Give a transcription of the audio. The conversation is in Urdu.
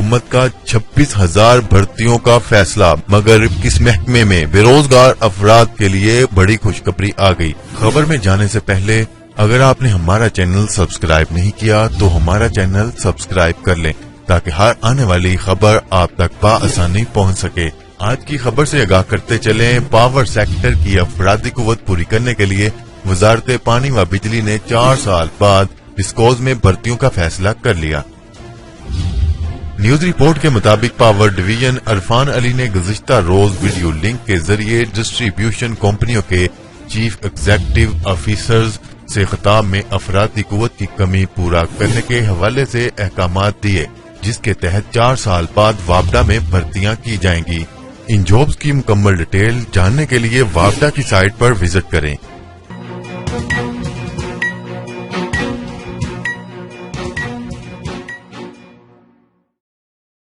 حکومت کا 26,000 بھرتیوں کا فیصلہ، مگر کس محکمے میں؟ بے روزگار افراد کے لیے بڑی خوشخبری آ گئی۔ خبر میں جانے سے پہلے اگر آپ نے ہمارا چینل سبسکرائب نہیں کیا تو ہمارا چینل سبسکرائب کر لیں تاکہ ہر آنے والی خبر آپ تک بآسانی پہنچ سکے۔ آج کی خبر سے آگاہ کرتے چلیں، پاور سیکٹر کی افرادی قوت پوری کرنے کے لیے وزارت پانی و بجلی نے 4 سال بعد ڈسکوز میں بھرتیوں کا فیصلہ کر لیا۔ نیوز رپورٹ کے مطابق پاور ڈویژن عرفان علی نے گزشتہ روز ویڈیو لنک کے ذریعے ڈسٹریبیوشن کمپنیوں کے چیف ایگزیکٹو آفیسرز سے خطاب میں افرادی قوت کی کمی پورا کرنے کے حوالے سے احکامات دیے، جس کے تحت 4 سال بعد وابڈا میں بھرتیاں کی جائیں گی۔ ان جابز کی مکمل ڈیٹیل جاننے کے لیے وابڈا کی سائٹ پر وزٹ کریں۔